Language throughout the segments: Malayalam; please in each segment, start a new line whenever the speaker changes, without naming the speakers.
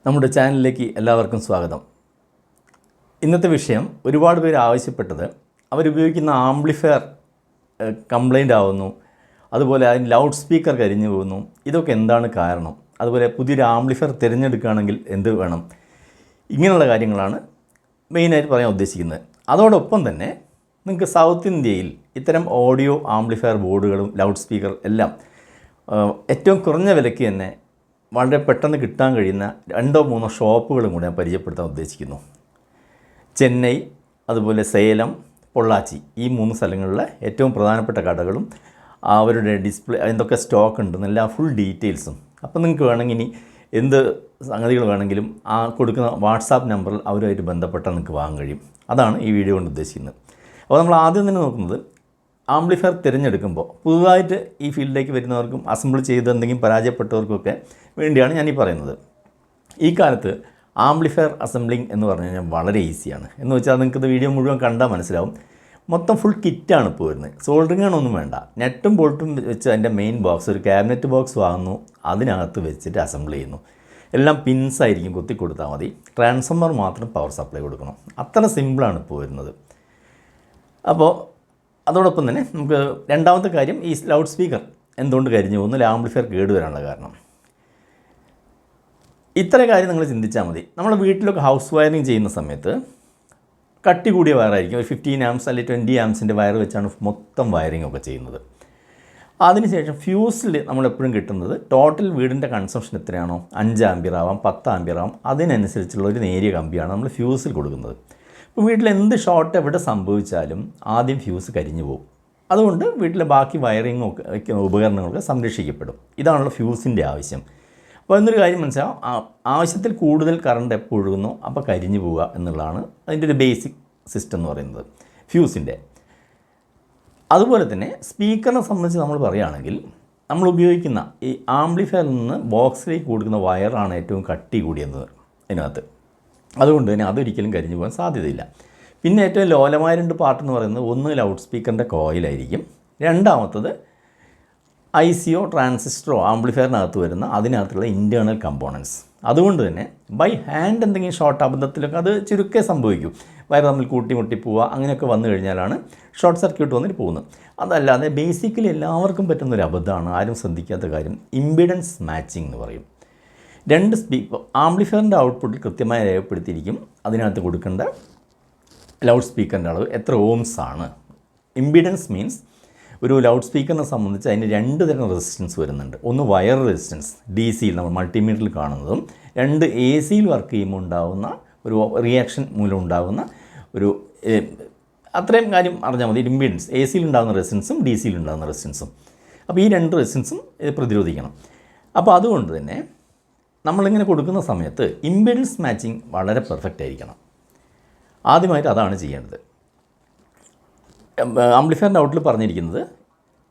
നമ്മുടെ ചാനലിലേക്ക് എല്ലാവർക്കും സ്വാഗതം. ഇന്നത്തെ വിഷയം ഒരുപാട് പേര് ആവശ്യപ്പെട്ടത് അവരുപയോഗിക്കുന്ന ആംപ്ലിഫയർ കംപ്ലൈൻ്റ് ആവുന്നു, അതുപോലെ അതിന് ലൗഡ് സ്പീക്കർ കരിഞ്ഞു പോകുന്നു. ഇതൊക്കെ എന്താണ് കാരണം? അതുപോലെ പുതിയൊരു ആംപ്ലിഫയർ തിരഞ്ഞെടുക്കുകയാണെങ്കിൽ എന്ത് വേണം? ഇങ്ങനെയുള്ള കാര്യങ്ങളാണ് മെയിനായിട്ട് പറയാൻ ഉദ്ദേശിക്കുന്നത്. അതോടൊപ്പം തന്നെ നിങ്ങൾക്ക് സൗത്ത് ഇന്ത്യയിൽ ഇത്തരം ഓഡിയോ ആംപ്ലിഫയർ ബോർഡുകളും ലൗഡ് സ്പീക്കർ എല്ലാം ഏറ്റവും കുറഞ്ഞ വിലയ്ക്ക് തന്നെ വളരെ പെട്ടെന്ന് കിട്ടാൻ കഴിയുന്ന 2-3 ഷോപ്പുകളും കൂടെ ഞാൻ പരിചയപ്പെടുത്താൻ ഉദ്ദേശിക്കുന്നു. ചെന്നൈ, അതുപോലെ സേലം, പൊള്ളാച്ചി, ഈ 3 സ്ഥലങ്ങളിലെ ഏറ്റവും പ്രധാനപ്പെട്ട കടകളും അവരുടെ ഡിസ്പ്ലേ എന്തൊക്കെ സ്റ്റോക്ക് ഉണ്ടെന്നെല്ലാം ഫുൾ ഡീറ്റെയിൽസും. അപ്പോൾ നിങ്ങൾക്ക് വേണമെങ്കിൽ ഇനി എന്ത് സംഗതികൾ വേണമെങ്കിലും ആ കൊടുക്കുന്ന വാട്സാപ്പ് നമ്പറിൽ അവരുമായിട്ട് ബന്ധപ്പെട്ടാൽ നിങ്ങൾക്ക് വാങ്ങാൻ കഴിയും. അതാണ് ഈ വീഡിയോ കൊണ്ട് ഉദ്ദേശിക്കുന്നത്. അപ്പോൾ നമ്മൾ ആദ്യം തന്നെ നോക്കുന്നത് ആംപ്ലിഫയർ തിരഞ്ഞെടുക്കുമ്പോൾ പുതുതായിട്ട് ഈ ഫീൽഡിലേക്ക് വരുന്നവർക്കും അസംബിൾ ചെയ്ത് എന്തെങ്കിലും പരാജയപ്പെട്ടവർക്കൊക്കെ വേണ്ടിയാണ് ഞാനീ പറയുന്നത്. ഈ കാലത്ത് ആംപ്ലിഫയർ അസംബ്ലിങ് എന്ന് പറഞ്ഞു കഴിഞ്ഞാൽ വളരെ ഈസിയാണ്. എന്ന് വെച്ചാൽ നിങ്ങൾക്കിത് വീഡിയോ മുഴുവൻ കണ്ടാൽ മനസ്സിലാവും. മൊത്തം ഫുൾ കിറ്റാണ് ഇപ്പോൾ വരുന്നത്. സോൾഡറിംഗ് ആണൊന്നും വേണ്ട. നെറ്റും ബോൾട്ടും വെച്ച് അതിൻ്റെ മെയിൻ ബോക്സ്, ഒരു ക്യാബിനറ്റ് ബോക്സ് വാങ്ങുന്നു, അതിനകത്ത് വെച്ചിട്ട് അസംബിൾ ചെയ്യുന്നു. എല്ലാം പിൻസായിരിക്കും, കുത്തി കൊടുത്താൽ മതി. ട്രാൻസ്ഫോമർ മാത്രം പവർ സപ്ലൈ കൊടുക്കണം. അത്ര സിമ്പിളാണ് ഇപ്പോൾ വരുന്നത്. അപ്പോൾ അതോടൊപ്പം തന്നെ നമുക്ക് രണ്ടാമത്തെ കാര്യം, ഈ ലൗഡ് സ്പീക്കർ എന്തുകൊണ്ട് കരിഞ്ഞു പോകുന്നു, ആംപ്ലിഫയർ കേടുവരാനുള്ള കാരണം. ഇത്ര കാര്യം നിങ്ങൾ ചിന്തിച്ചാൽ മതി. നമ്മൾ വീട്ടിലൊക്കെ ഹൗസ് വയറിങ് ചെയ്യുന്ന സമയത്ത് കട്ടി കൂടിയ വയറായിരിക്കും. ഒരു 15 ആംസ് അല്ലെങ്കിൽ 20 ആംസിൻ്റെ വയർ വെച്ചാണ് മൊത്തം വയറിംഗ് ഒക്കെ ചെയ്യുന്നത്. അതിനുശേഷം ഫ്യൂസിൽ നമ്മളെപ്പോഴും കിട്ടുന്നത് ടോട്ടൽ വീടിൻ്റെ കൺസംഷൻ എത്രയാണോ, 5 ആംപിയർ ആവാം, 10 ആംപിയർ ആവാം, അതിനനുസരിച്ചുള്ള ഒരു നേരിയ കമ്പിയാണ് നമ്മൾ ഫ്യൂസിൽ കൊടുക്കുന്നത്. ഇപ്പോൾ വീട്ടിൽ എന്ത് ഷോർട്ട് എവിടെ സംഭവിച്ചാലും ആദ്യം ഫ്യൂസ് കരിഞ്ഞു പോകും. അതുകൊണ്ട് വീട്ടിലെ ബാക്കി വയറിങ്ങൊക്കെ ഉപകരണങ്ങളൊക്കെ സംരക്ഷിക്കപ്പെടും. ഇതാണല്ലോ ഫ്യൂസിൻ്റെ ആവശ്യം. അപ്പോൾ എന്നൊരു കാര്യം മനസ്സിലാവും, ആവശ്യത്തിൽ കൂടുതൽ കറണ്ട് എപ്പോൾ ഒഴുകുന്നു അപ്പോൾ കരിഞ്ഞു പോവുക എന്നുള്ളതാണ് അതിൻ്റെ ഒരു ബേസിക് സിസ്റ്റം എന്ന് പറയുന്നത് ഫ്യൂസിൻ്റെ. അതുപോലെ തന്നെ സ്പീക്കറിനെ സംബന്ധിച്ച് നമ്മൾ പറയുകയാണെങ്കിൽ നമ്മൾ ഉപയോഗിക്കുന്ന ഈ ആംപ്ലിഫയറിൽ നിന്ന് ബോക്സിലേക്ക് കൊടുക്കുന്ന വയറാണ് ഏറ്റവും കട്ടി കൂടിയത് അതിനകത്ത്. അതുകൊണ്ട് തന്നെ അതൊരിക്കലും കരിഞ്ഞു പോകാൻ സാധ്യതയില്ല. പിന്നെ ഏറ്റവും ലോലമായ 2 പാർട്ട് എന്ന് പറയുന്നത്, ഒന്ന് ലൗഡ് സ്പീക്കറിൻ്റെ കോയിലായിരിക്കും, രണ്ടാമത്തത് ICO ട്രാൻസിസ്റ്ററോ ആംപ്ലിഫയറിനകത്ത് വരുന്ന അതിനകത്തുള്ള ഇൻറ്റേർണൽ കമ്പോണൻസ്. അതുകൊണ്ട് തന്നെ ബൈ ഹാൻഡ് എന്തെങ്കിലും ഷോർട്ട് അബദ്ധത്തിലൊക്കെ അത് ചുരുക്കേ സംഭവിക്കും. വയർ തമ്മിൽ കൂട്ടിമുട്ടി പോവുക അങ്ങനെയൊക്കെ വന്നു കഴിഞ്ഞാലാണ് ഷോർട്ട് സർക്യൂട്ട് വന്നിട്ട് പോകുന്നത്. അതല്ലാതെ ബേസിക്കലി എല്ലാവർക്കും പറ്റുന്നൊരു അബദ്ധമാണ്, ആരും ശ്രദ്ധിക്കാത്ത കാര്യം, ഇമ്പിഡൻസ് മാച്ചിങ് എന്ന് പറയും. 2 ആംപ്ലിഫയറിൻ്റെ ഔട്ട്പുട്ടിൽ കൃത്യമായി രേഖപ്പെടുത്തിയിരിക്കും അതിനകത്ത് കൊടുക്കേണ്ട ലൗഡ് സ്പീക്കറിൻ്റെ അളവ് എത്ര ഓംസ് ആണ്. ഇമ്പിഡൻസ് മീൻസ് ഒരു ലൗഡ് സ്പീക്കറിനെ സംബന്ധിച്ച് അതിന് 2 തരം റെസിസ്റ്റൻസ് വരുന്നുണ്ട്. ഒന്ന് വയർ റെസിസ്റ്റൻസ്, DC-യിൽ നമ്മൾ മൾട്ടിമീറ്ററിൽ കാണുന്നതും, 2 AC-യിൽ വർക്ക് ചെയ്യുമ്പോൾ ഉണ്ടാകുന്ന ഒരു റിയാക്ഷൻ മൂലം ഉണ്ടാകുന്ന ഒരു അത്രയും കാര്യം അറിഞ്ഞാൽ മതി. ഇമ്പിഡൻസ് AC-യിൽ ഉണ്ടാകുന്ന റെസിസ്റ്റൻസും DC-യിൽ ഉണ്ടാകുന്ന റെസിസ്റ്റൻസും. അപ്പോൾ ഈ 2 റെസിസ്റ്റൻസും പ്രതിരോധിക്കണം. അപ്പോൾ അതുകൊണ്ട് തന്നെ നമ്മളിങ്ങനെ കൊടുക്കുന്ന സമയത്ത് ഇമ്പിഡൻസ് മാച്ചിങ് വളരെ പെർഫെക്റ്റ് ആയിരിക്കണം. ആദ്യമായിട്ട് അതാണ് ചെയ്യേണ്ടത്. ആംപ്ലിഫയറിൻ്റെ ഔട്ടിൽ പറഞ്ഞിരിക്കുന്നത്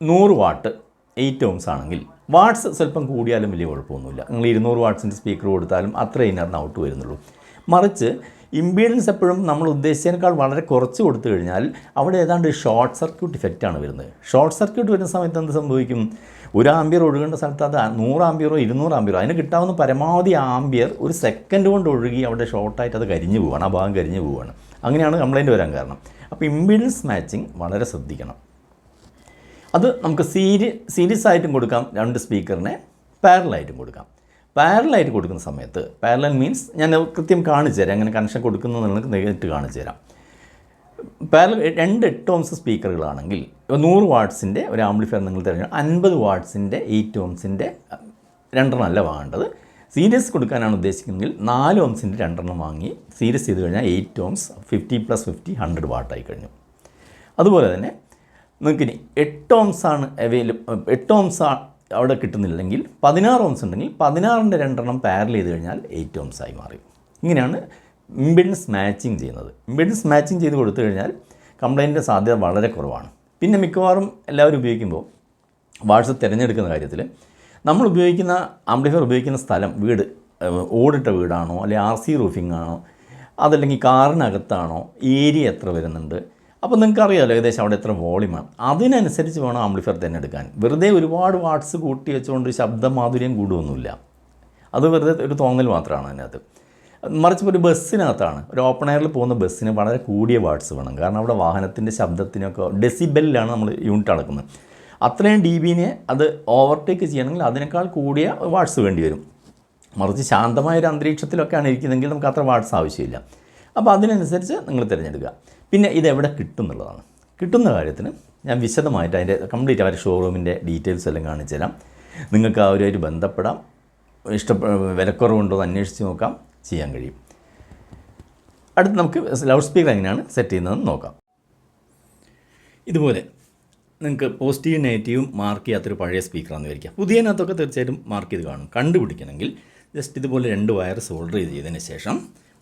100 വാട്ട് 8 ഓംസ് ആണെങ്കിൽ, വാട്ട്സ് സ്വല്പം കൂടിയാലും വലിയ കുഴപ്പമൊന്നുമില്ല. നിങ്ങൾ 200 വാട്ട്സിൻ്റെ സ്പീക്കർ കൊടുത്താലും അത്രേ ഇതിനകത്ത് ഔട്ട് വരുന്നുള്ളൂ. മറിച്ച് ഇമ്പിഡൻസ് എപ്പോഴും നമ്മൾ ഉദ്ദേശിച്ചതിനേക്കാൾ വളരെ കുറച്ച് കൊടുത്തു കഴിഞ്ഞാൽ അവിടെ ഏതാണ്ട് ഷോർട്ട് സർക്യൂട്ട് ഇഫക്റ്റാണ് വരുന്നത്. ഷോർട്ട് സർക്യൂട്ട് വരുന്ന സമയത്ത് എന്ത് സംഭവിക്കും? 1 ആംപിയർ ഒഴുകേണ്ട സ്ഥലത്ത് അത് 100 ആംപിയറോ 200 ആംപിയറോ, അതിന് കിട്ടാവുന്ന പരമാവധി ആംപിയർ ഒരു സെക്കൻഡ് കൊണ്ട് ഒഴുകി അവിടെ ഷോർട്ടായിട്ട് അത് കരിഞ്ഞു പോവുകയാണ്, ആ ഭാഗം കരിഞ്ഞു പോവുകയാണ്. അങ്ങനെയാണ് കംപ്ലയിൻറ്റ് വരാൻ കാരണം. അപ്പോൾ ഇമ്പിഡൻസ് മാച്ചിങ് വളരെ ശ്രദ്ധിക്കണം. അത് നമുക്ക് സീരീസ് ആയിട്ടും കൊടുക്കാം, 2 സ്പീക്കറിനെ പാരലായിട്ടും കൊടുക്കാം. പാരലായിട്ട് കൊടുക്കുന്ന സമയത്ത്, പാരലൽ മീൻസ് ഞാൻ കൃത്യം കാണിച്ചു തരാം, അങ്ങനെ കണക്ഷൻ കൊടുക്കുന്നത് നിങ്ങൾക്ക് നേരിട്ട് കാണിച്ചു തരാം. പാരലൽ 2 8 ഓംസ് സ്പീക്കറുകളാണെങ്കിൽ 100 വാട്ട്സിൻ്റെ ഒരു ആംപ്ലിഫയർ നിങ്ങൾ തിരഞ്ഞെടുക്കുക. 50 വാട്ട്സിൻ്റെ 8 ഓംസിൻ്റെ 2 അല്ല വാങ്ങേണ്ടത്. സീരീസ് കൊടുക്കാനാണ് ഉദ്ദേശിക്കുന്നതെങ്കിൽ 4 ഓംസിൻ്റെ 2 വാങ്ങി സീരീസ് ചെയ്ത് കഴിഞ്ഞാൽ 8 ഓംസ് 50 + 50 100 വാട്ടായി കഴിഞ്ഞു. അതുപോലെ തന്നെ നിങ്ങൾക്കിനി 8 ഓംസാണ് അവൈലബിൾ, 8 ഓംസ് അവിടെ കിട്ടുന്നില്ലെങ്കിൽ 16 ഓംസ് ഉണ്ടെങ്കിൽ 16ൻ്റെ 2 പാരൽ ചെയ്ത് കഴിഞ്ഞാൽ 8 ഓംസായി മാറി. ഇങ്ങനെയാണ് ഇമ്പിഡൻസ് മാച്ചിങ് ചെയ്യുന്നത്. ഇമ്പിഡൻസ് മാച്ചിങ് ചെയ്ത് കൊടുത്തു കഴിഞ്ഞാൽ കംപ്ലയിൻറ്റിൻ്റെ സാധ്യത വളരെ കുറവാണ്. പിന്നെ മിക്കവാറും എല്ലാവരും ഉപയോഗിക്കുമ്പോൾ വാട്ട്സ് തിരഞ്ഞെടുക്കുന്ന കാര്യത്തിൽ നമ്മൾ ഉപയോഗിക്കുന്ന ആംപ്ലിഫയർ ഉപയോഗിക്കുന്ന സ്ഥലം, വീട് ഓടിട്ട വീടാണോ, അല്ലെങ്കിൽ RC റൂഫിംഗ് ആണോ, അതല്ലെങ്കിൽ കാറിനകത്താണോ, ഏരിയ എത്ര വരുന്നുണ്ട്, അപ്പോൾ നിങ്ങൾക്കറിയാമല്ലോ ഏകദേശം അവിടെ എത്ര വോളിയമാണ്. അതിനനുസരിച്ച് വേണം ആംപ്ലിഫയർ തിരഞ്ഞെടുക്കാൻ. വെറുതെ ഒരുപാട് വാട്ട്സ് കൂട്ടി വെച്ചുകൊണ്ട് ശബ്ദ മാധുര്യം കൂടുകയൊന്നുമില്ല. അത് വെറുതെ ഒരു തോന്നൽ മാത്രമാണ് അതിനകത്ത്. മറിച്ച് ഒരു ബസ്സിനകത്താണ്, ഒരു ഓപ്പൺ എയറിൽ പോകുന്ന ബസ്സിന് വളരെ കൂടിയ വാട്ട്സ് വേണം. കാരണം അവിടെ വാഹനത്തിൻ്റെ ശബ്ദത്തിനൊക്കെ ഡെസിബെല്ലിലാണ് നമ്മൾ യൂണിറ്റ് അളക്കുന്നത്. അത്രയും ഡി ബിനെ അത് ഓവർടേക്ക് ചെയ്യണമെങ്കിൽ അതിനേക്കാൾ കൂടിയ വാട്ട്സ് വേണ്ടി വരും. മറിച്ച് ശാന്തമായൊരു അന്തരീക്ഷത്തിലൊക്കെയാണ് ഇരിക്കുന്നതെങ്കിൽ നമുക്ക് അത്ര വാട്ട്സ് ആവശ്യമില്ല. അപ്പോൾ അതിനനുസരിച്ച് നിങ്ങൾ തിരഞ്ഞെടുക്കുക. പിന്നെ ഇതെവിടെ കിട്ടും എന്നുള്ളതാണ്. കിട്ടുന്ന കാര്യത്തിന് ഞാൻ വിശദമായിട്ട് അതിൻ്റെ കംപ്ലീറ്റ് അവരുടെ ഷോറൂമിൻ്റെ ഡീറ്റെയിൽസ് എല്ലാം കാണിച്ചു തരാം. നിങ്ങൾക്ക് അവരുമായിട്ട് ബന്ധപ്പെടാം, വിലക്കുറവുണ്ടോ എന്ന് അന്വേഷിച്ച് നോക്കാം, ചെയ്യാൻ കഴിയും. അടുത്ത് നമുക്ക് ലൗഡ് സ്പീക്കർ എങ്ങനെയാണ് സെറ്റ് ചെയ്യുന്നതെന്ന് നോക്കാം. ഇതുപോലെ നിങ്ങൾക്ക് പോസിറ്റീവും നെഗറ്റീവും മാർക്ക് ചെയ്യാത്തൊരു പഴയ സ്പീക്കറാണെന്ന് വിചാരിക്കുക. പുതിയതിനകത്തൊക്കെ തീർച്ചയായിട്ടും മാർക്ക് ചെയ്ത് കാണും. കണ്ടുപിടിക്കണമെങ്കിൽ ജസ്റ്റ് ഇതുപോലെ 2 വയർ സോൾഡർ ചെയ്തതിന് ശേഷം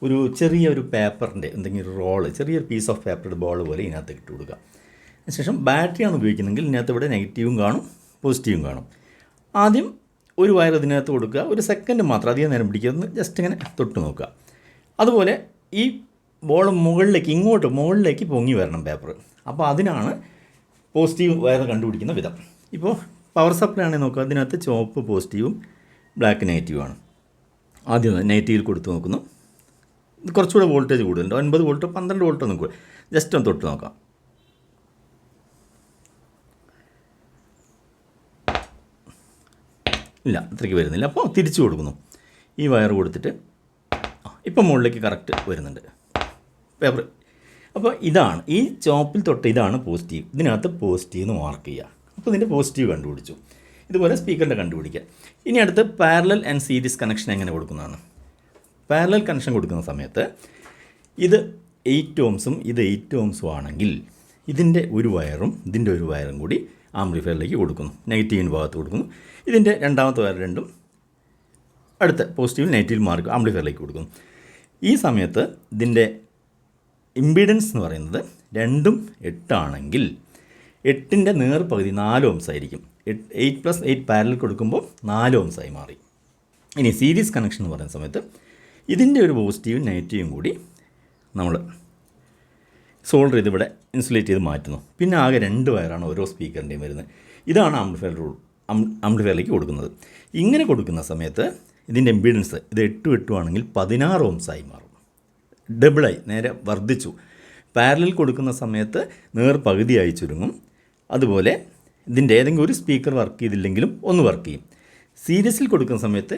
ഒരു ചെറിയൊരു പേപ്പറിൻ്റെ എന്തെങ്കിലും ഒരു റോള്, ചെറിയൊരു പീസ് ഓഫ് പേപ്പറുടെ ബോൾ പോലെ ഇതിനകത്ത് ഇട്ട് കൊടുക്കുക. അതിനുശേഷം ബാറ്ററിയാണ് ഉപയോഗിക്കുന്നതെങ്കിൽ ഇതിനകത്ത് ഇവിടെ നെഗറ്റീവും കാണും പോസിറ്റീവും കാണും. ആദ്യം ഒരു വയർ ഇതിനകത്ത് കൊടുക്കുക, ഒരു സെക്കൻഡ് മാത്രം, അധികം നേരം പിടിക്കുന്നത്, ജസ്റ്റ് ഇങ്ങനെ തൊട്ട് നോക്കുക. അതുപോലെ ഈ ബോൾ മുകളിലേക്ക് പൊങ്ങി വരണം പേപ്പർ. അപ്പോൾ അതിനാണ് പോസിറ്റീവ് വയർ കണ്ടുപിടിക്കുന്ന വിധം. ഇപ്പോൾ പവർ സപ്ലൈ ആണെങ്കിൽ നോക്കുക, അതിനകത്ത് ചുവപ്പ് പോസിറ്റീവും ബ്ലാക്ക് നെഗറ്റീവുമാണ്. ആദ്യം നെഗറ്റീവിൽ കൊടുത്ത് നോക്കുന്നു. കുറച്ചുകൂടെ വോൾട്ടേജ് കൂടുതലുണ്ട്, 9 വോൾട്ട് 12 വോൾട്ട് ഒന്നും കൂടെ, ജസ്റ്റ് ഒന്ന് തൊട്ട് നോക്കാം. ഇല്ല, അത്രയ്ക്ക് വരുന്നില്ല. അപ്പോൾ തിരിച്ചു കൊടുക്കുന്നു. ഈ വയർ കൊടുത്തിട്ട് ഇപ്പം മുകളിലേക്ക് കറക്റ്റ് വരുന്നുണ്ട് പേപ്പർ. അപ്പോൾ ഇതാണ് ഈ ചോപ്പിൽ തൊട്ട് ഇതാണ് പോസിറ്റീവ്. ഇതിനകത്ത് പോസിറ്റീവ് എന്ന് മാർക്ക് ചെയ്യുക. അപ്പോൾ ഇതിൻ്റെ പോസിറ്റീവ് കണ്ടുപിടിച്ചു. ഇതുപോലെ സ്പീക്കറിൻ്റെ കണ്ടുപിടിക്കുക. ഇനി അടുത്ത് പാരലൽ ആൻഡ് സീരീസ് കണക്ഷൻ എങ്ങനെ കൊടുക്കുന്നതാണ്. പാരലൽ കണക്ഷൻ കൊടുക്കുന്ന സമയത്ത് ഇത് 8 ohmസും ഇത് 8 ohmസും ആണെങ്കിൽ ഇതിൻ്റെ ഒരു വയറും ഇതിൻ്റെ ഒരു വയറും കൂടി ആംപ്ലിഫയറിലേക്ക് കൊടുക്കുന്നു. നെഗറ്റീവിന് ഭാഗത്ത് കൊടുക്കുന്നു. ഇതിൻ്റെ രണ്ടാമത്തെ വയർ രണ്ടും അടുത്ത പോസിറ്റീവ് നെഗറ്റീവ് മാർക്ക് ആംപ്ലിഫയറിലേക്ക് കൊടുക്കുന്നു. ഈ സമയത്ത് ഇതിൻ്റെ ഇമ്പിഡൻസ് എന്ന് പറയുന്നത് 2ഉം 8 ആണെങ്കിൽ 8ൻ്റെ നേർപകുതി 4 ohms ആയിരിക്കും. 8+8 പാരലൽ കൊടുക്കുമ്പോൾ 4 ohms ആയി മാറി. ഇനി സീരീസ് കണക്ഷൻ എന്ന് പറയുന്ന സമയത്ത് ഇതിൻ്റെ ഒരു പോസിറ്റീവും നെഗറ്റീവും കൂടി നമ്മൾ സോൾഡർ ചെയ്ത് ഇവിടെ ഇൻസുലേറ്റ് ചെയ്ത് മാറ്റുന്നു. പിന്നെ ആകെ 2 വയറാണ് ഓരോ സ്പീക്കറിൻ്റെയും വരുന്നത്. ഇതാണ് ആംപ്ലിഫയറിലേക്ക് കൊടുക്കുന്നത്. ഇങ്ങനെ കൊടുക്കുന്ന സമയത്ത് ഇതിൻ്റെ ഇമ്പിഡൻസ് ഇത് 8 ആണെങ്കിൽ 16 ohms ആയി മാറും. ഡബിളായി നേരെ വർദ്ധിച്ചു. പാരലൽ കൊടുക്കുന്ന സമയത്ത് നേർപകുതിയായി ചുരുങ്ങും. അതുപോലെ ഇതിൻ്റെ ഏതെങ്കിലും ഒരു സ്പീക്കർ വർക്ക് ചെയ്തില്ലെങ്കിലും ഒന്ന് വർക്ക് ചെയ്യും. സീരീസിൽ കൊടുക്കുന്ന സമയത്ത്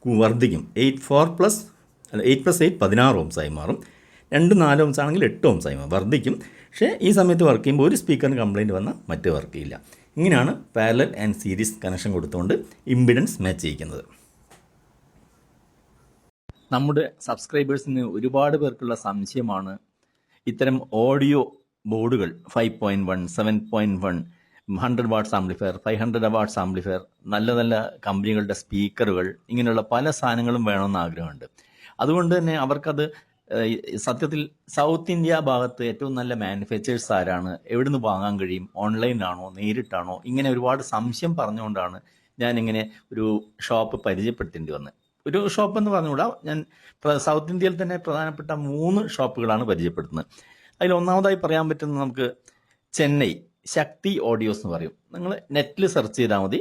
വർദ്ധിക്കും. 8+8 16 ohms ആയി മാറും. 2 4 ohms ആണെങ്കിൽ 8 ohms ആയി മാറും, വർദ്ധിക്കും. പക്ഷേ ഈ സമയത്ത് വർക്ക് ചെയ്യുമ്പോൾ ഒരു സ്പീക്കറിന് കംപ്ലയിൻറ്റ് വന്നാൽ മറ്റേ വർക്ക് ചെയ്യില്ല. ഇങ്ങനെയാണ് പാരലൽ ആൻഡ് സീരീസ് കണക്ഷൻ കൊടുത്തുകൊണ്ട് ഇമ്പിഡൻസ് മാച്ച് ചെയ്യിക്കുന്നത്. നമ്മുടെ സബ്സ്ക്രൈബേഴ്സിന് ഒരുപാട് പേർക്കുള്ള സംശയമാണ് ഇത്തരം ഓഡിയോ ബോർഡുകൾ 5.1, 7.1, 100 വാട്ട്സ് ആംപ്ലിഫയർ, 500 വാട്ട്സ് ആംപ്ലിഫയർ, നല്ല നല്ല കമ്പനികളുടെ സ്പീക്കറുകൾ, ഇങ്ങനെയുള്ള പല സാധനങ്ങളും വേണമെന്ന് ആഗ്രഹമുണ്ട്. അതുകൊണ്ട് തന്നെ അവർക്കത് സത്യത്തിൽ സൗത്ത് ഇന്ത്യ ഭാഗത്ത് ഏറ്റവും നല്ല മാനുഫാക്ചേഴ്സ് ആരാണ്, എവിടുന്ന് വാങ്ങാൻ കഴിയും, ഓൺലൈനാണോ നേരിട്ടാണോ, ഇങ്ങനെ ഒരുപാട് സംശയം പറഞ്ഞുകൊണ്ടാണ് ഞാനിങ്ങനെ ഒരു ഷോപ്പ് പരിചയപ്പെടുത്തേണ്ടി വന്നത്. ഒരു ഷോപ്പ് എന്ന് പറഞ്ഞുകൂടാ, ഞാൻ സൗത്ത് ഇന്ത്യയിൽ തന്നെ പ്രധാനപ്പെട്ട 3 ഷോപ്പുകളാണ് പരിചയപ്പെടുത്തുന്നത്. അതിൽ ഒന്നാമതായി പറയാൻ പറ്റുന്നത് നമുക്ക് ചെന്നൈ ശക്തി ഓഡിയോസ് എന്ന് പറയും. നിങ്ങൾ നെറ്റിൽ സെർച്ച് ചെയ്താൽ മതി,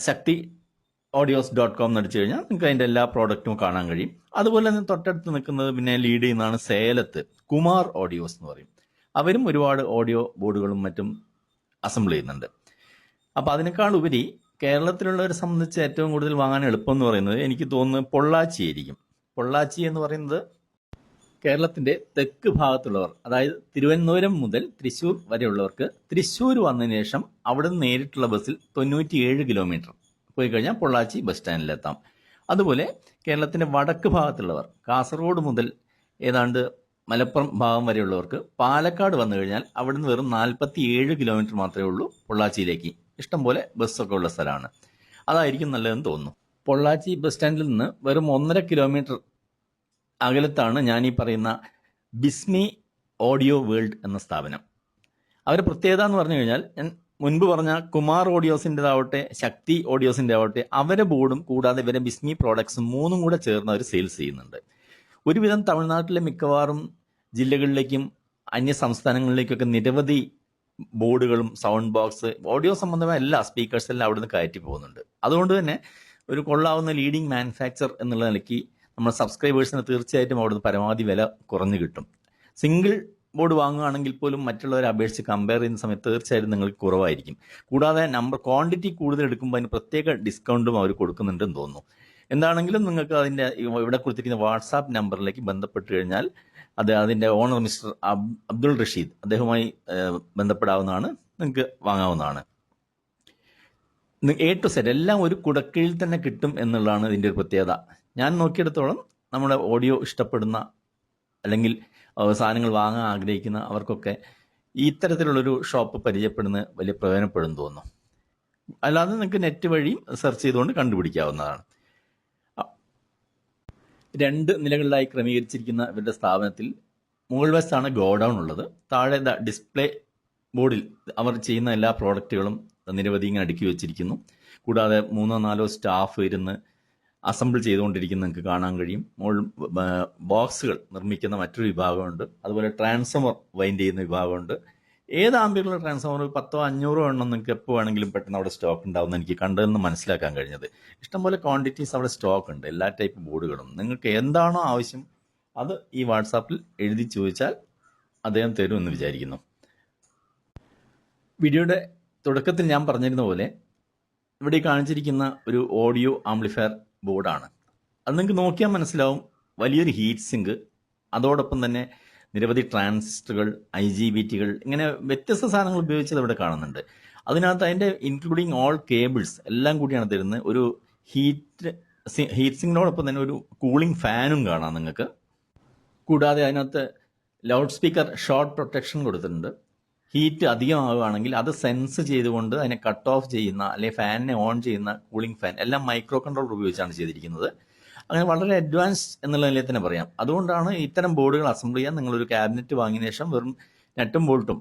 shakti-audios.com എന്നടിച്ചു കഴിഞ്ഞാൽ നിങ്ങൾക്ക് അതിൻ്റെ എല്ലാ പ്രോഡക്റ്റും കാണാൻ കഴിയും. അതുപോലെ തന്നെ തൊട്ടടുത്ത് നിൽക്കുന്നത് പിന്നെ ലീഡ് ചെയ്യുന്നതാണ് സേലത്ത് കുമാർ ഓഡിയോസ് എന്ന് പറയും. അവരും ഒരുപാട് ഓഡിയോ ബോർഡുകളും മറ്റും അസംബിൾ ചെയ്യുന്നുണ്ട്. അപ്പോൾ അതിനേക്കാൾ ഉപരി കേരളത്തിലുള്ളവരെ സംബന്ധിച്ച് ഏറ്റവും കൂടുതൽ വാങ്ങാൻ എളുപ്പം എന്ന് പറയുന്നത് എനിക്ക് തോന്നുന്നത് പൊള്ളാച്ചി ആയിരിക്കും. പൊള്ളാച്ചി എന്ന് പറയുന്നത് കേരളത്തിൻ്റെ തെക്ക് ഭാഗത്തുള്ളവർ, അതായത് തിരുവനന്തപുരം മുതൽ തൃശ്ശൂർ വരെയുള്ളവർക്ക് തൃശ്ശൂർ വന്നതിന് ശേഷം അവിടെ നിന്ന് നേരിട്ടുള്ള ബസ്സിൽ 97 കിലോമീറ്റർ പോയി കഴിഞ്ഞാൽ പൊള്ളാച്ചി ബസ് സ്റ്റാൻഡിലെത്താം. അതുപോലെ കേരളത്തിൻ്റെ വടക്ക് ഭാഗത്തുള്ളവർ കാസർഗോഡ് മുതൽ ഏതാണ്ട് മലപ്പുറം ഭാഗം വരെയുള്ളവർക്ക് പാലക്കാട് വന്നു കഴിഞ്ഞാൽ അവിടുന്ന് വെറും 47 കിലോമീറ്റർ മാത്രമേ ഉള്ളൂ പൊള്ളാച്ചിയിലേക്ക്. ഇഷ്ടംപോലെ ബസ്സൊക്കെ ഉള്ള സ്ഥലമാണ്. അതായിരിക്കും നല്ലതെന്ന് തോന്നുന്നു. പൊള്ളാച്ചി ബസ് സ്റ്റാൻഡിൽ നിന്ന് വെറും 1.5 കിലോമീറ്റർ അകലത്താണ് ഞാൻ ഈ പറയുന്ന ബിസ്മി ഓഡിയോ വേൾഡ് എന്ന സ്ഥാപനം. അവരുടെ പ്രത്യേകത എന്ന് പറഞ്ഞു കഴിഞ്ഞാൽ ഞാൻ മുൻപ് പറഞ്ഞ കുമാർ ഓഡിയോസിൻ്റെതാവട്ടെ ശക്തി ഓഡിയോസിൻ്റെ ആവട്ടെ അവരെ ബോർഡും കൂടാതെ ഇവരെ ബിസ്മി പ്രോഡക്ട്സും 3ഉം കൂടെ ചേർന്ന് അവർ സെയിൽസ് ചെയ്യുന്നുണ്ട്. ഒരുവിധം തമിഴ്നാട്ടിലെ മിക്കവാറും ജില്ലകളിലേക്കും അന്യ സംസ്ഥാനങ്ങളിലേക്കൊക്കെ നിരവധി ബോർഡുകളും സൗണ്ട് ബോക്സ് ഓഡിയോ സംബന്ധമായ എല്ലാ സ്പീക്കേഴ്സ് എല്ലാം അവിടെ നിന്ന് കയറ്റി പോകുന്നുണ്ട്. അതുകൊണ്ട് തന്നെ ഒരു കൊള്ളാവുന്ന ലീഡിംഗ് മാനുഫാക്ചർ എന്നുള്ള നിലയ്ക്ക് നമ്മുടെ സബ്സ്ക്രൈബേഴ്സിന് തീർച്ചയായിട്ടും അവിടുന്ന് പരമാവധി വില കുറഞ്ഞു കിട്ടും. സിംഗിൾ ബോർഡ് വാങ്ങുകയാണെങ്കിൽ പോലും മറ്റുള്ളവരെ അപേക്ഷിച്ച് കമ്പയർ ചെയ്യുന്ന സമയത്ത് തീർച്ചയായിട്ടും നിങ്ങൾക്ക് കുറവായിരിക്കും. കൂടാതെ ക്വാണ്ടിറ്റി കൂടുതൽ എടുക്കുമ്പോൾ അതിന് പ്രത്യേക ഡിസ്കൗണ്ടും അവർ കൊടുക്കുന്നുണ്ടെന്ന് തോന്നുന്നു. എന്താണെങ്കിലും നിങ്ങൾക്ക് അതിൻ്റെ ഇവിടെ കൊടുത്തിരിക്കുന്ന വാട്സാപ്പ് നമ്പറിലേക്ക് ബന്ധപ്പെട്ട് കഴിഞ്ഞാൽ അതിൻ്റെ ഓണർ മിസ്റ്റർ അബ്ദുൾ റഷീദ് അദ്ദേഹവുമായി ബന്ധപ്പെടാവുന്നതാണ്, നിങ്ങൾക്ക് വാങ്ങാവുന്നതാണ്. A to Z എല്ലാം ഒരു കുടക്കീഴിൽ തന്നെ കിട്ടും എന്നുള്ളതാണ് ഇതിൻ്റെ ഒരു പ്രത്യേകത. ഞാൻ നോക്കിയെടുത്തോളം നമ്മുടെ ഓഡിയോ ഇഷ്ടപ്പെടുന്ന അല്ലെങ്കിൽ സാധനങ്ങൾ വാങ്ങാൻ ആഗ്രഹിക്കുന്ന അവർക്കൊക്കെ ഇത്തരത്തിലുള്ളൊരു ഷോപ്പ് പരിചയപ്പെടുന്ന വലിയ പ്രയോജനപ്പെടും തോന്നുന്നു. അല്ലാതെ നിങ്ങൾക്ക് നെറ്റ് വഴി സെർച്ച് ചെയ്തുകൊണ്ട് കണ്ടുപിടിക്കാവുന്നതാണ്. 2 നിലകളിലായി ക്രമീകരിച്ചിരിക്കുന്ന ഇവരുടെ സ്ഥാപനത്തിൽ മുകൾ വശത്താണ് ഗോഡൗൺ ഉള്ളത്. താഴെ ഡിസ്പ്ലേ ബോർഡിൽ അവർ ചെയ്യുന്ന എല്ലാ പ്രോഡക്റ്റുകളും നിരവധി ഇങ്ങനെ അടുക്കി വെച്ചിരിക്കുന്നു. കൂടാതെ 3-4 സ്റ്റാഫ് ഇരുന്ന് അസംബിൾ ചെയ്തുകൊണ്ടിരിക്കുന്ന നിങ്ങൾക്ക് കാണാൻ കഴിയും. ബോക്സുകൾ നിർമ്മിക്കുന്ന മറ്റൊരു വിഭാഗമുണ്ട്. അതുപോലെ ട്രാൻസ്ഫോമർ വൈൻഡ് ചെയ്യുന്ന വിഭാഗമുണ്ട്. ഏത് ആംബിയറുള്ള ട്രാൻസ്ഫോമർ 10-500 എണ്ണം നിങ്ങൾക്ക് എപ്പോൾ വേണമെങ്കിലും പെട്ടെന്ന് അവിടെ സ്റ്റോക്ക് ഉണ്ടാവുമെന്ന് എനിക്ക് കണ്ടതെന്ന് മനസ്സിലാക്കാൻ കഴിഞ്ഞത്. ഇഷ്ടംപോലെ ക്വാണ്ടിറ്റീസ് അവിടെ സ്റ്റോക്ക് ഉണ്ട്, എല്ലാ ടൈപ്പ് ബോർഡുകളും. നിങ്ങൾക്ക് എന്താണോ ആവശ്യം അത് ഈ വാട്സാപ്പിൽ എഴുതി ചോദിച്ചാൽ അദ്ദേഹം തരുമെന്ന് വിചാരിക്കുന്നു. വീഡിയോയുടെ തുടക്കത്തിൽ ഞാൻ പറഞ്ഞിരുന്ന പോലെ ഇവിടെ കാണിച്ചിരിക്കുന്ന ഒരു ഓഡിയോ ആംപ്ലിഫയർ ബോർഡാണ്. അത് നിങ്ങൾക്ക് നോക്കിയാൽ മനസ്സിലാവും. വലിയൊരു ഹീറ്റ് സിങ്ക്, അതോടൊപ്പം തന്നെ നിരവധി ട്രാൻസിസ്റ്ററുകൾ, IGBTകൾ, ഇങ്ങനെ വ്യത്യസ്ത സാധനങ്ങൾ ഉപയോഗിച്ചത് ഇവിടെ കാണുന്നുണ്ട്. അതിനകത്ത് അതിൻ്റെ ഇൻക്ലൂഡിങ് ഓൾ കേബിൾസ് എല്ലാം കൂടിയാണ് തരുന്നത്. ഒരു ഹീറ്റ് സിങ്കിനോടൊപ്പം തന്നെ ഒരു കൂളിംഗ് ഫാനും കാണാം നിങ്ങൾക്ക്. കൂടാതെ അതിനകത്ത് ലൗഡ് സ്പീക്കർ ഷോർട്ട് പ്രൊട്ടക്ഷൻ കൊടുത്തിട്ടുണ്ട്. ഹീറ്റ് അധികമാവുകയാണെങ്കിൽ അത് സെൻസ് ചെയ്തുകൊണ്ട് അതിനെ കട്ട് ഓഫ് ചെയ്യുന്ന അല്ലെങ്കിൽ ഫാനിനെ ഓൺ ചെയ്യുന്ന കൂളിംഗ് ഫാൻ എല്ലാം മൈക്രോ കൺട്രോളർ ഉപയോഗിച്ചാണ് ചെയ്തിരിക്കുന്നത്. അങ്ങനെ വളരെ അഡ്വാൻസ് എന്നുള്ള നിലയിൽ തന്നെ പറയാം. അതുകൊണ്ടാണ് ഇത്തരം ബോർഡുകൾ അസംബിൾ ചെയ്യാൻ നിങ്ങളൊരു ക്യാബിനറ്റ് വാങ്ങിയ ശേഷം വെറും നട്ടും ബോൾട്ടും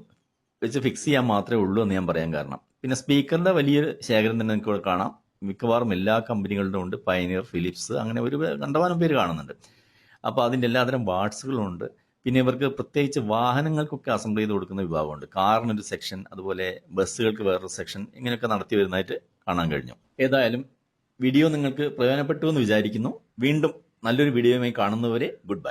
വെച്ച് ഫിക്സ് ചെയ്യാൻ മാത്രമേ ഉള്ളൂ എന്ന് ഞാൻ പറയാൻ കാരണം. പിന്നെ സ്പീക്കറിൻ്റെ വലിയൊരു ശേഖരം തന്നെ നിങ്ങൾക്ക് ഇവിടെ കാണാം. മിക്കവാറും എല്ലാ കമ്പനികളുടെ ഉണ്ട്. പയനിയർ, ഫിലിപ്സ്, അങ്ങനെ ഒരു കണ്ടമാനം പേര് കാണുന്നുണ്ട്. അപ്പോൾ അതിൻ്റെ എല്ലാതരം വാട്സുകളും ഉണ്ട്. പിന്നെ ഇവർക്ക് പ്രത്യേകിച്ച് വാഹനങ്ങൾക്കൊക്കെ അസംബിൾ ചെയ്ത് കൊടുക്കുന്ന വിഭാഗമുണ്ട്. കാറിനൊരു സെക്ഷൻ, അതുപോലെ ബസ്സുകൾക്ക് വേറൊരു സെക്ഷൻ, ഇങ്ങനെയൊക്കെ നടത്തി വരുന്നതായിട്ട് കാണാൻ കഴിഞ്ഞു. ഏതായാലും വീഡിയോ നിങ്ങൾക്ക് പ്രയോജനപ്പെട്ടു എന്ന് വിചാരിക്കുന്നു. വീണ്ടും നല്ലൊരു വീഡിയോയുമായി കാണുന്നവരെ ഗുഡ് ബൈ.